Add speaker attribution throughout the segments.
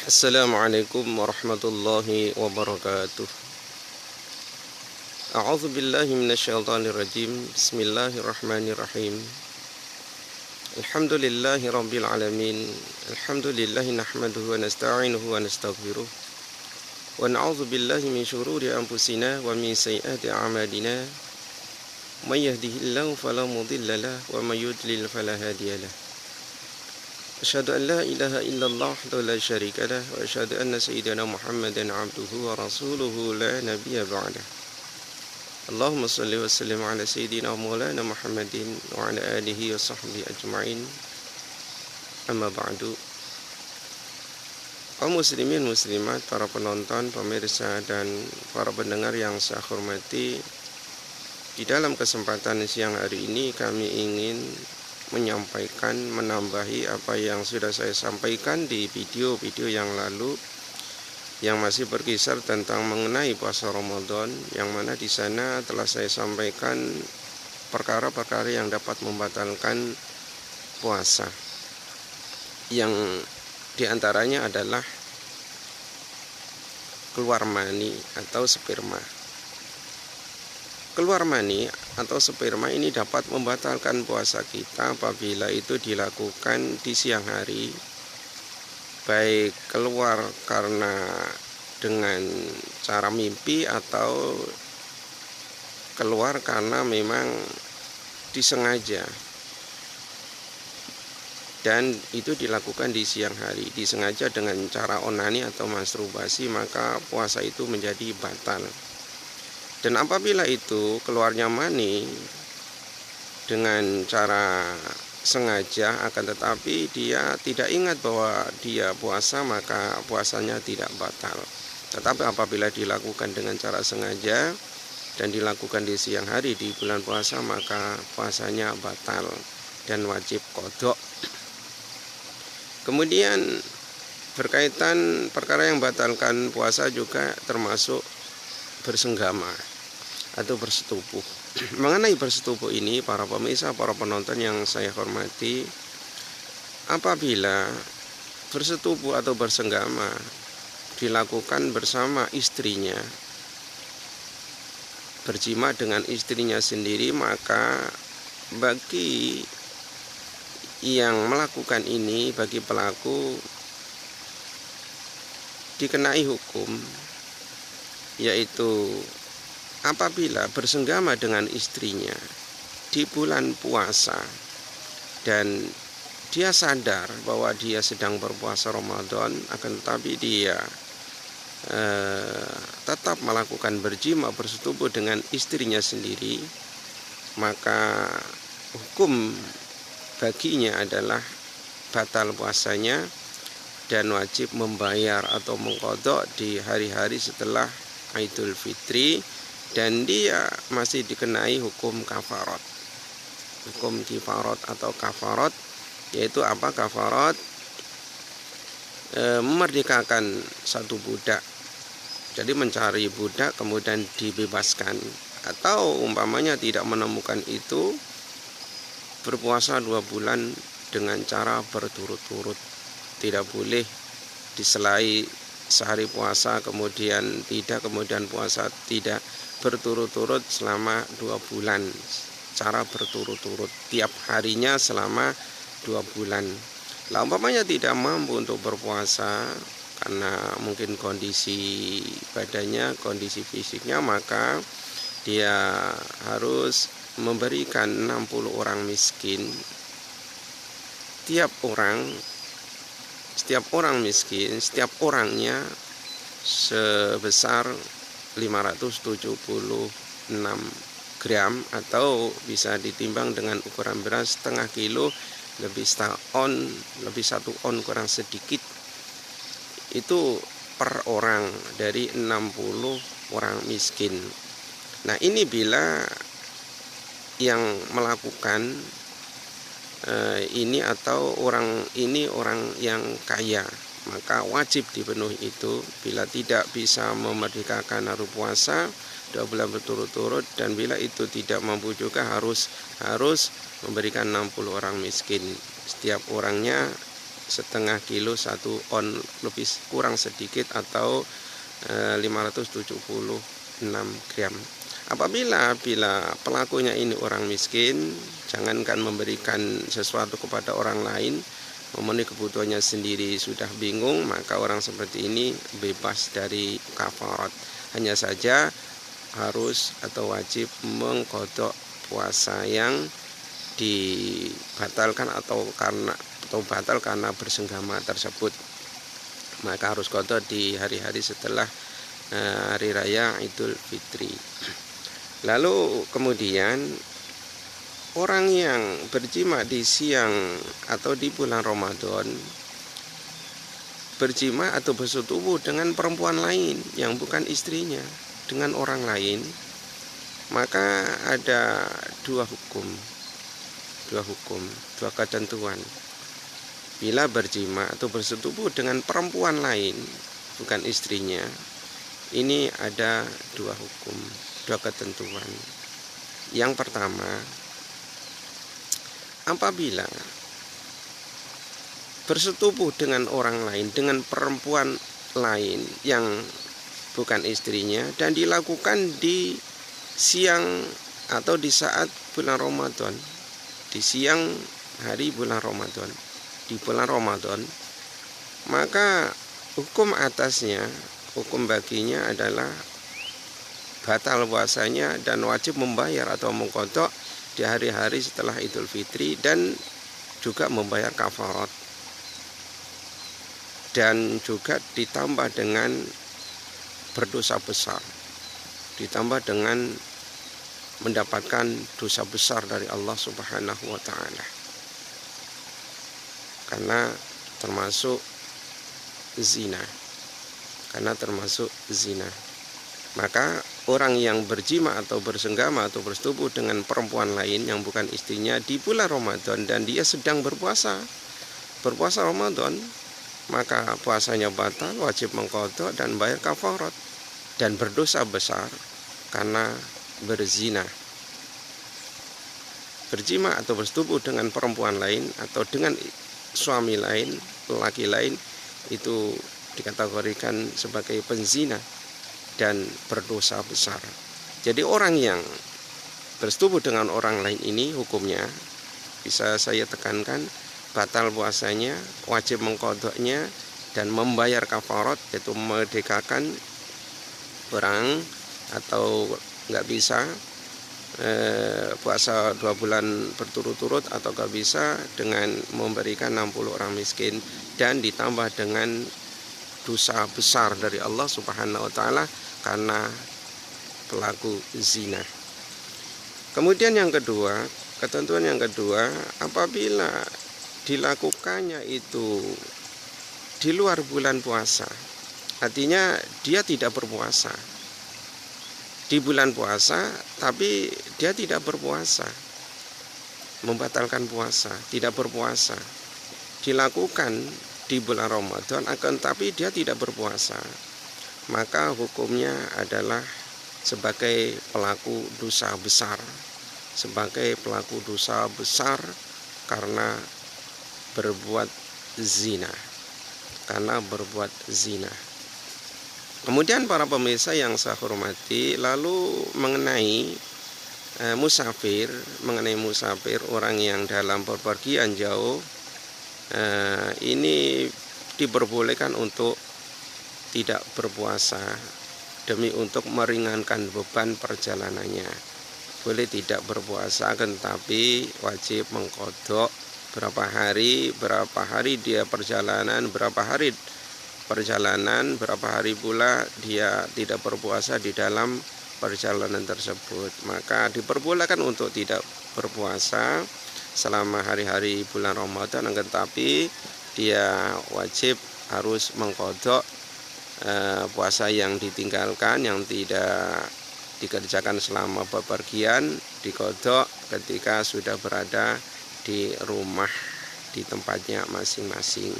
Speaker 1: Assalamualaikum warahmatullahi wabarakatuh. A'udzu billahi minasyaitonir rajim. Bismillahirrahmanirrahim. Alhamdulillahi rabbil alamin. Alhamdulillahi nahmaduhu wa nasta'inuhu wa nastaghfiruh. Wa na'udzu billahi min syururi anfusina wa min sayyiati a'malina. May yahdihillahu fala mudilla lahu wa may yudlil fala hadiyalah. Asyhadu an la ilaha illallah wahdahu la syarika lah wa asyhadu anna sayyidana Muhammadan abduhu wa rasuluhu la nabiyya ba'dah. Allahumma shalli wa sallim ala sayyidina maulana Muhammadin wa ala alihi wa sahbihi ajma'in. Amma ba'du. Kaum muslimin muslimat, para penonton, pemirsa dan para pendengar yang saya hormati, di dalam kesempatan siang hari ini kami ingin menyampaikan, menambahi apa yang sudah saya sampaikan di video-video yang lalu yang masih berkisar tentang mengenai puasa Ramadan, yang mana di sana telah saya sampaikan perkara-perkara yang dapat membatalkan puasa, yang diantaranya adalah keluar mani atau sperma. Keluar mani atau sperma ini dapat membatalkan puasa kita apabila itu dilakukan di siang hari, baik keluar karena dengan cara mimpi atau keluar karena memang disengaja, dan itu dilakukan di siang hari, disengaja dengan cara onani atau masturbasi, maka puasa itu menjadi batal. Dan apabila itu keluarnya mani dengan cara sengaja, akan tetapi dia tidak ingat bahwa dia puasa, maka puasanya tidak batal. Tetapi apabila dilakukan dengan cara sengaja dan dilakukan di siang hari di bulan puasa, maka puasanya batal dan wajib qadha. Kemudian berkaitan perkara yang batalkan puasa juga termasuk bersenggama atau bersetubuh. Mengenai bersetubuh ini, para pemirsa, para penonton yang saya hormati, apabila bersetubuh atau bersenggama dilakukan bersama istrinya, berjima dengan istrinya sendiri, maka bagi yang melakukan ini, bagi pelaku, dikenai hukum, yaitu apabila bersenggama dengan istrinya di bulan puasa dan dia sadar bahwa dia sedang berpuasa Ramadan, akan tetapi dia tetap melakukan berjima, bersetubuh dengan istrinya sendiri, maka hukum baginya adalah batal puasanya dan wajib membayar atau mengqadha di hari-hari setelah Idul Fitri, dan dia masih dikenai hukum kafarat. Hukum kifarat atau kafarat, yaitu apa? Kafarat memerdekakan satu budak. Jadi mencari budak kemudian dibebaskan, atau umpamanya tidak menemukan itu, berpuasa 2 bulan dengan cara berturut-turut. Tidak boleh diselai sehari puasa kemudian tidak, kemudian puasa tidak, berturut-turut selama 2 bulan, cara berturut-turut tiap harinya selama 2 bulan. Lah umpamanya tidak mampu untuk berpuasa karena mungkin kondisi badannya, kondisi fisiknya, maka dia harus memberikan 60 orang miskin. Setiap orang miskin, setiap orangnya sebesar 576 gram, atau bisa ditimbang dengan ukuran beras setengah kilo, lebih 1 on kurang sedikit, itu per orang dari 60 orang miskin. Nah, ini bila yang melakukan ini atau orang ini orang yang kaya, maka wajib dipenuhi itu. Bila tidak bisa memerdekakan harus puasa 2 bulan berturut-turut, dan bila itu tidak mampu juga harus memberikan 60 orang miskin. Setiap orangnya setengah kilo 1 on lebih kurang sedikit atau 576 gram. Apabila pelakunya ini orang miskin, jangankan memberikan sesuatu kepada orang lain, memenuhi kebutuhannya sendiri sudah bingung, maka orang seperti ini bebas dari kafarat. Hanya saja harus atau wajib mengqadha puasa yang dibatalkan atau batal karena bersenggama tersebut. Maka harus qadha di hari-hari setelah hari raya Idul Fitri. Lalu kemudian orang yang berjima di siang atau di bulan Ramadan, berjima atau bersetubuh dengan perempuan lain yang bukan istrinya, dengan orang lain, maka ada dua ketentuan. Bila berjima atau bersetubuh dengan perempuan lain bukan istrinya, ini ada dua ketentuan. Yang pertama, apabila bersetubuh dengan orang lain, dengan perempuan lain yang bukan istrinya, dan dilakukan di siang atau di saat bulan Ramadan, di siang hari bulan Ramadan, di bulan Ramadan, maka hukum atasnya, hukum baginya adalah batal puasanya dan wajib membayar atau mengqadha di hari-hari setelah Idul Fitri, dan juga membayar kafarat, dan juga ditambah dengan berdosa besar, ditambah dengan mendapatkan dosa besar dari Allah Subhanahu wa ta'ala, karena termasuk zina. Maka orang yang berjima atau bersenggama atau bersetubuh dengan perempuan lain yang bukan istrinya di bulan Ramadan dan dia sedang berpuasa Ramadan, maka puasanya batal, wajib mengqadha dan bayar kafarat, dan berdosa besar karena berzina. Berjima atau bersetubuh dengan perempuan lain atau dengan suami lain, lelaki lain, itu dikategorikan sebagai penzina dan berdosa besar. Jadi orang yang bersetubuh dengan orang lain ini hukumnya, bisa saya tekankan, batal puasanya, wajib mengqadhanya dan membayar kafarat, yaitu memerdekakan orang, atau nggak bisa puasa 2 bulan berturut-turut, atau nggak bisa dengan memberikan 60 orang miskin, dan ditambah dengan dosa besar dari Allah Subhanahu wa ta'ala karena pelaku zina. Kemudian yang kedua, ketentuan yang kedua, apabila dilakukannya itu di luar bulan puasa, artinya dia tidak berpuasa di bulan puasa, tapi dia tidak berpuasa, membatalkan puasa, tidak berpuasa, dilakukan di bulan Ramadan akan tapi dia tidak berpuasa, maka hukumnya adalah sebagai pelaku dosa besar, karena berbuat zina, Kemudian para pemirsa yang saya hormati, lalu mengenai musafir, orang yang dalam bepergian jauh, ini diperbolehkan untuk tidak berpuasa demi untuk meringankan beban perjalanannya. Boleh tidak berpuasa, tetapi wajib mengqadha berapa hari dia perjalanan, berapa hari pula dia tidak berpuasa di dalam perjalanan tersebut. Maka diperbolehkan untuk tidak berpuasa selama hari-hari bulan Ramadan, tetapi dia wajib harus mengqadha puasa yang ditinggalkan, yang tidak dikerjakan selama bepergian, diqadha ketika sudah berada di rumah, di tempatnya masing-masing.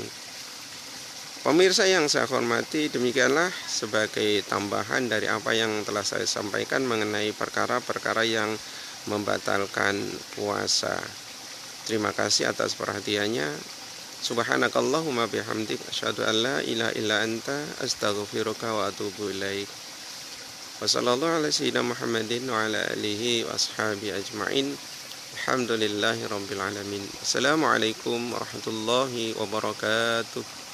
Speaker 1: Pemirsa yang saya hormati, demikianlah sebagai tambahan dari apa yang telah saya sampaikan mengenai perkara-perkara yang membatalkan puasa. Terima kasih atas perhatiannya. Subhanakallahumma bihamdik asyhadu an la ilaha illa anta astaghfiruka wa atubu ilaik. Wassallallahu ala sayyidina Muhammadin wa ala alihi wa ashabihi ajma'in. Alhamdulillahi rabbil alamin. Assalamualaikum warahmatullahi wabarakatuh.